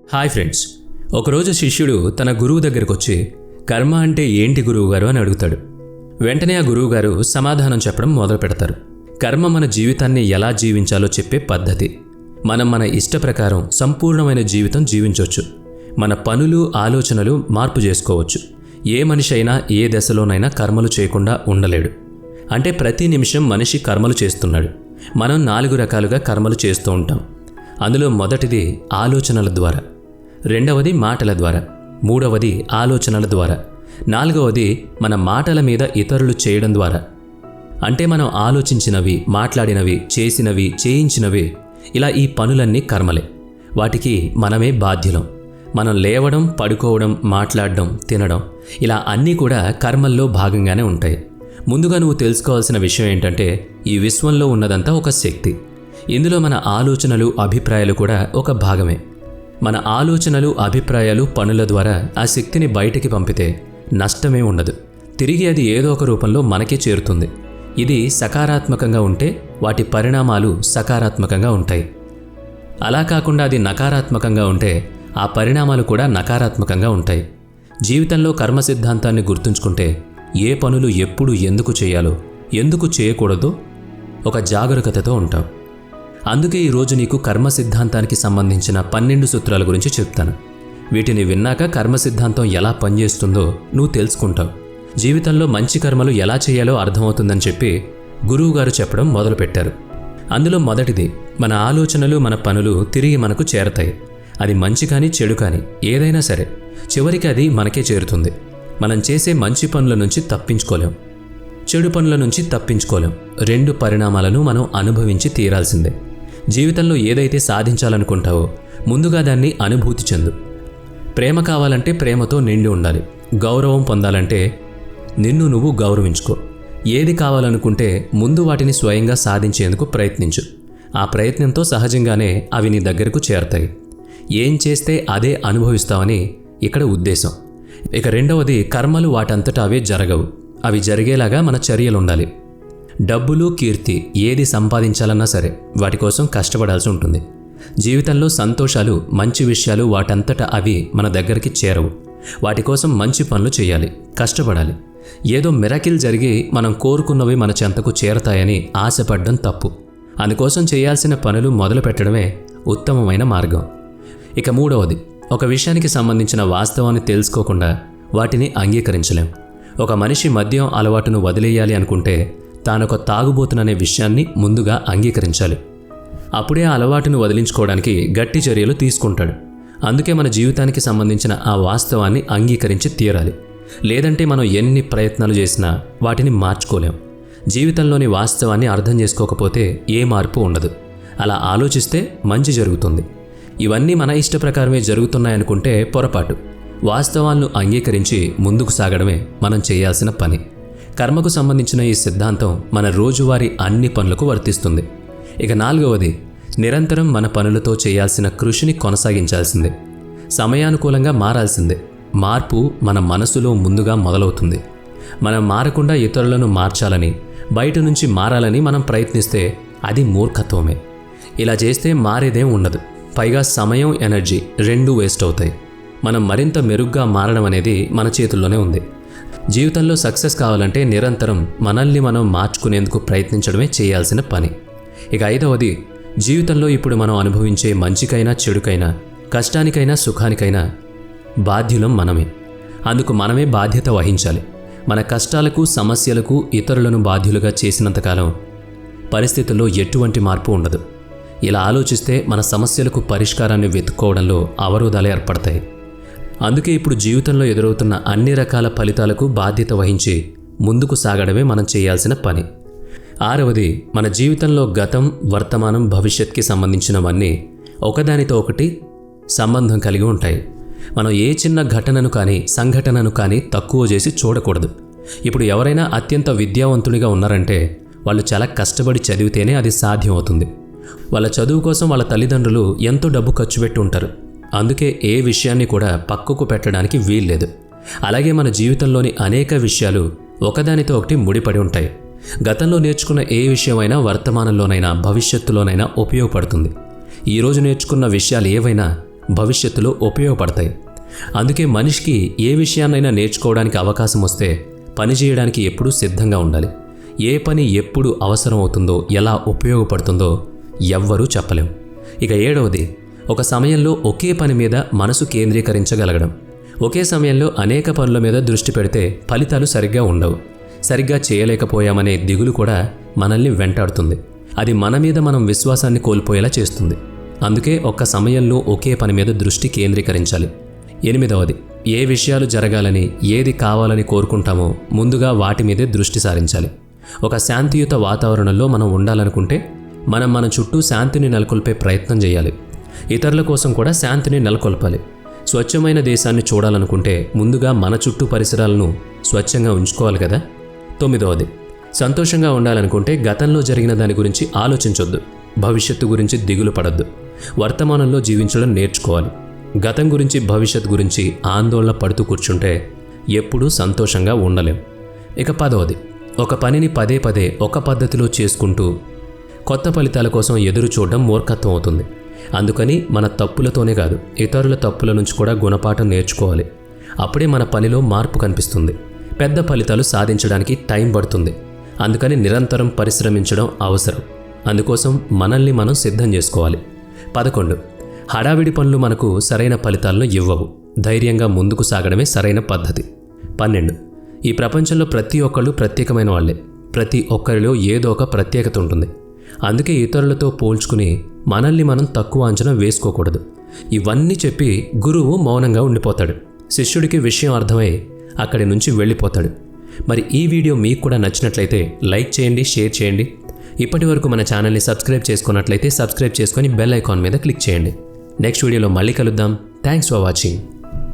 Hi friends, ఒకరోజు శిష్యుడు తన గురువు దగ్గరకు వచ్చి కర్మ అంటే ఏంటి గురువుగారు అని అడుగుతాడు. వెంటనే ఆ గురువుగారు సమాధానం చెప్పడం మొదలు పెడతారు. కర్మ మన జీవితాన్ని ఎలా జీవించాలో చెప్పే పద్ధతి. మనం మన ఇష్ట ప్రకారం సంపూర్ణమైన జీవితం జీవించవచ్చు. మన పనులు ఆలోచనలు మార్పు చేసుకోవచ్చు. ఏ మనిషి అయినా ఏ దశలోనైనా కర్మలు చేయకుండా ఉండలేడు. అంటే ప్రతి నిమిషం మనిషి కర్మలు చేస్తున్నాడు. మనం 4 రకాలుగా కర్మలు చేస్తూ ఉంటాం. అందులో మొదటిది ఆలోచనల ద్వారా, రెండవది మాటల ద్వారా, మూడవది ఆలోచనల ద్వారా, నాలుగవది మన మాటల మీద ఇతరులు చేయడం ద్వారా. అంటే మనం ఆలోచించినవి, మాట్లాడినవి, చేసినవి, చేయించినవి, ఇలా ఈ పనులన్నీ కర్మలే. వాటికి మనమే బాధ్యులం. మనం లేవడం, పడుకోవడం, మాట్లాడడం, తినడం, ఇలా అన్నీ కూడా కర్మల్లో భాగంగానే ఉంటాయి. ముందుగా నువ్వు తెలుసుకోవాల్సిన విషయం ఏంటంటే, ఈ విశ్వంలో ఉన్నదంతా ఒక శక్తి. ఇందులో మన ఆలోచనలు, అభిప్రాయాలు కూడా ఒక భాగమే. మన ఆలోచనలు, అభిప్రాయాలు, పనుల ద్వారా ఆ శక్తిని బయటికి పంపితే నష్టమే ఉండదు. తిరిగి అది ఏదో ఒక రూపంలో మనకే చేరుతుంది. ఇది సకారాత్మకంగా ఉంటే వాటి పరిణామాలు సకారాత్మకంగా ఉంటాయి. అలా కాకుండా అది నకారాత్మకంగా ఉంటే ఆ పరిణామాలు కూడా నకారాత్మకంగా ఉంటాయి. జీవితంలో కర్మ సిద్ధాంతాన్ని గుర్తుంచుకుంటే ఏ పనులు ఎప్పుడు ఎందుకు చేయాలో, ఎందుకు చేయకూడదో ఒక జాగరూకతతో ఉంటాం. అందుకే ఈరోజు నీకు కర్మ సిద్ధాంతానికి సంబంధించిన 12 సూత్రాల గురించి చెప్తాను. వీటిని విన్నాక కర్మ సిద్ధాంతం ఎలా పనిచేస్తుందో నువ్వు తెలుసుకుంటావు. జీవితంలో మంచి కర్మలు ఎలా చేయాలో అర్థమవుతుందని చెప్పి గురువుగారు చెప్పడం మొదలుపెట్టారు. అందులో మొదటిది, మన ఆలోచనలు, మన పనులు తిరిగి మనకు చేరతాయి. అది మంచి కానీ చెడు కానీ ఏదైనా సరే చివరికి అది మనకే చేరుతుంది. మనం చేసే మంచి పనుల నుంచి తప్పించుకోలేం, చెడు పనుల నుంచి తప్పించుకోలేం. 2 పరిణామాలను మనం అనుభవించి తీరాల్సిందే. జీవితంలో ఏదైతే సాధించాలనుకుంటావో ముందుగా దాన్ని అనుభూతి చెందు. ప్రేమ కావాలంటే ప్రేమతో నిండి ఉండాలి. గౌరవం పొందాలంటే నిన్ను నువ్వు గౌరవించుకో. ఏది కావాలనుకుంటే ముందు వాటిని స్వయంగా సాధించేందుకు ప్రయత్నించు. ఆ ప్రయత్నంతో సహజంగానే అవి నీ దగ్గరకు చేరతాయి. ఏం చేస్తే అదే అనుభవిస్తావని ఇక్కడ ఉద్దేశం. ఇక రెండవది, కర్మలు వాటంతటా అవే జరగవు. అవి జరిగేలాగా మన చర్యలుండాలి. డబ్బులు, కీర్తి ఏది సంపాదించాలన్నా సరే వాటి కోసం కష్టపడాల్సి ఉంటుంది. జీవితంలో సంతోషాలు, మంచి విషయాలు వాటంతటా అవి మన దగ్గరికి చేరవు. వాటి కోసం మంచి పనులు చేయాలి, కష్టపడాలి. ఏదో మిరకిల్ జరిగి మనం కోరుకున్నవి మన చెంతకు చేరతాయని ఆశపడడం తప్పు. అందుకోసం చేయాల్సిన పనులు మొదలు పెట్టడమే ఉత్తమమైన మార్గం. ఇక మూడవది, ఒక విషయానికి సంబంధించిన వాస్తవాన్ని తెలుసుకోకుండా వాటిని అంగీకరించలేం. ఒక మనిషి మద్యం అలవాటును వదిలేయాలి అనుకుంటే తానొక తాగుబోతుననే విషయాన్ని ముందుగా అంగీకరించాలి. అప్పుడే ఆ అలవాటును వదిలించుకోవడానికి గట్టి చర్యలు తీసుకుంటాడు. అందుకే మన జీవితానికి సంబంధించిన ఆ వాస్తవాన్ని అంగీకరించి తీరాలి. లేదంటే మనం ఎన్ని ప్రయత్నాలు చేసినా వాటిని మార్చుకోలేం. జీవితంలోని వాస్తవాన్ని అర్థం చేసుకోకపోతే ఏ మార్పు ఉండదు. అలా ఆలోచిస్తే మంచి జరుగుతుంది. ఇవన్నీ మన ఇష్ట ప్రకారమే జరుగుతున్నాయనుకుంటే పొరపాటు. వాస్తవాలను అంగీకరించి ముందుకు సాగడమే మనం చేయాల్సిన పని. కర్మకు సంబంధించిన ఈ సిద్ధాంతం మన రోజువారీ అన్ని పనులకు వర్తిస్తుంది. ఇక నాలుగవది, నిరంతరం మన పనులతో చేయాల్సిన కృషిని కొనసాగించాల్సిందే. సమయానుకూలంగా మారాల్సిందే. మార్పు మన మనసులో ముందుగా మొదలవుతుంది. మనం మారకుండా ఇతరులను మార్చాలని, బయట నుంచి మారాలని మనం ప్రయత్నిస్తే అది మూర్ఖత్వమే. ఇలా చేస్తే మారేదేం ఉండదు. పైగా సమయం, ఎనర్జీ 2 వేస్ట్ అవుతాయి. మనం మరింత మెరుగ్గా మారడం అనేది మన చేతుల్లోనే ఉంది. జీవితంలో సక్సెస్ కావాలంటే నిరంతరం మనల్ని మనం మార్చుకునేందుకు ప్రయత్నించడమే చేయాల్సిన పని. ఇక ఐదవది, జీవితంలో ఇప్పుడు మనం అనుభవించే మంచికైనా చెడుకైనా, కష్టానికైనా సుఖానికైనా బాధ్యులం మనమే. అందుకు మనమే బాధ్యత వహించాలి. మన కష్టాలకు, సమస్యలకు ఇతరులను బాధ్యులుగా చేసినంతకాలం పరిస్థితుల్లో ఎటువంటి మార్పు ఉండదు. ఇలా ఆలోచిస్తే మన సమస్యలకు పరిష్కారాన్ని వెతుక్కోవడంలో అవరోధాలు ఏర్పడతాయి. అందుకే ఇప్పుడు జీవితంలో ఎదురవుతున్న అన్ని రకాల ఫలితాలకు బాధ్యత వహించి ముందుకు సాగడమే మనం చేయాల్సిన పని. ఆరవది, మన జీవితంలో గతం, వర్తమానం, భవిష్యత్కి సంబంధించినవన్నీ ఒకదానితో ఒకటి సంబంధం కలిగి ఉంటాయి. మనం ఏ చిన్న ఘటనను కానీ, సంఘటనను కానీ తక్కువ చేసి చూడకూడదు. ఇప్పుడు ఎవరైనా అత్యంత విద్యావంతుడిగా ఉన్నారంటే వాళ్ళు చాలా కష్టపడి చదివితేనే అది సాధ్యం అవుతుంది. వాళ్ళ చదువు కోసం వాళ్ళ తల్లిదండ్రులు ఎంతో డబ్బు ఖర్చు పెట్టి ఉంటారు. అందుకే ఏ విషయాన్ని కూడా పక్కకు పెట్టడానికి వీల్లేదు. అలాగే మన జీవితంలోని అనేక విషయాలు ఒకదానితో ఒకటి ముడిపడి ఉంటాయి. గతంలో నేర్చుకున్న ఏ విషయమైనా వర్తమానంలోనైనా భవిష్యత్తులోనైనా ఉపయోగపడుతుంది. ఈరోజు నేర్చుకున్న విషయాలు ఏవైనా భవిష్యత్తులో ఉపయోగపడతాయి. అందుకే మనిషికి ఏ విషయాన్నైనా నేర్చుకోవడానికి అవకాశం వస్తే పని చేయడానికి ఎప్పుడూ సిద్ధంగా ఉండాలి. ఏ పని ఎప్పుడు అవసరం అవుతుందో, ఎలా ఉపయోగపడుతుందో ఎవ్వరూ చెప్పలేం. ఇక 7వది, ఒక సమయంలో ఒకే పని మీద మనసు కేంద్రీకరించగలగడం. ఒకే సమయంలో అనేక పనుల మీద దృష్టి పెడితే ఫలితాలు సరిగ్గా ఉండవు. సరిగ్గా చేయలేకపోయామనే దిగులు కూడా మనల్ని వెంటాడుతుంది. అది మన మీద మనం విశ్వాసాన్ని కోల్పోయేలా చేస్తుంది. అందుకే ఒక్క సమయంలో ఒకే పని మీద దృష్టి కేంద్రీకరించాలి. 8వది, ఏ విషయాలు జరగాలని, ఏది కావాలని కోరుకుంటామో ముందుగా వాటి మీదే దృష్టి సారించాలి. ఒక శాంతియుత వాతావరణంలో మనం ఉండాలనుకుంటే మన చుట్టూ శాంతిని నెలకొల్పే ప్రయత్నం చేయాలి. ఇతరుల కోసం కూడా శాంతిని నెలకొల్పాలి. స్వచ్ఛమైన దేశాన్ని చూడాలనుకుంటే ముందుగా మన చుట్టూ పరిసరాలను స్వచ్ఛంగా ఉంచుకోవాలి కదా. 9వది, సంతోషంగా ఉండాలనుకుంటే గతంలో జరిగిన దాని గురించి ఆలోచించొద్దు. భవిష్యత్తు గురించి దిగులు పడొద్దు. వర్తమానంలో జీవించడం నేర్చుకోవాలి. గతం గురించి, భవిష్యత్ గురించి ఆందోళన పడుతూ కూర్చుంటే ఎప్పుడూ సంతోషంగా ఉండలేం. ఇక 10వది, ఒక పనిని పదే పదే ఒక పద్ధతిలో చేసుకుంటూ కొత్త ఫలితాల కోసం ఎదురు చూడడం మూర్ఖత్వం అవుతుంది. అందుకని మన తప్పులతోనే కాదు, ఇతరుల తప్పుల నుంచి కూడా గుణపాఠం నేర్చుకోవాలి. అప్పుడే మన పనిలో మార్పు కనిపిస్తుంది. పెద్ద ఫలితాలు సాధించడానికి టైం పడుతుంది. అందుకని నిరంతరం పరిశ్రమించడం అవసరం. అందుకోసం మనల్ని మనం సిద్ధం చేసుకోవాలి. 11, హడావిడి పనులు మనకు సరైన ఫలితాలను ఇవ్వవు. ధైర్యంగా ముందుకు సాగడమే సరైన పద్ధతి. 12, ఈ ప్రపంచంలో ప్రతి ఒక్కళ్ళు ప్రత్యేకమైన వాళ్ళే. ప్రతి ఒక్కరిలో ఏదో ఒక ప్రత్యేకత ఉంటుంది. అందుకే ఇతరులతో పోల్చుకుని మనల్ని మనం తక్కువ అంచనా వేసుకోకూడదు. ఇవన్నీ చెప్పి గురువు మౌనంగా ఉండిపోతాడు. శిష్యుడికి విషయం అర్థమై అక్కడి నుంచి వెళ్ళిపోతాడు. మరి ఈ వీడియో మీకు కూడా నచ్చినట్లయితే లైక్ చేయండి, షేర్ చేయండి. ఇప్పటి వరకు మన ఛానల్ని సబ్స్క్రైబ్ చేసుకున్నట్లయితే సబ్స్క్రైబ్ చేసుకొని బెల్ ఐకాన్ మీద క్లిక్ చేయండి. నెక్స్ట్ వీడియోలో మళ్ళీ కలుద్దాం. Thanks for watching.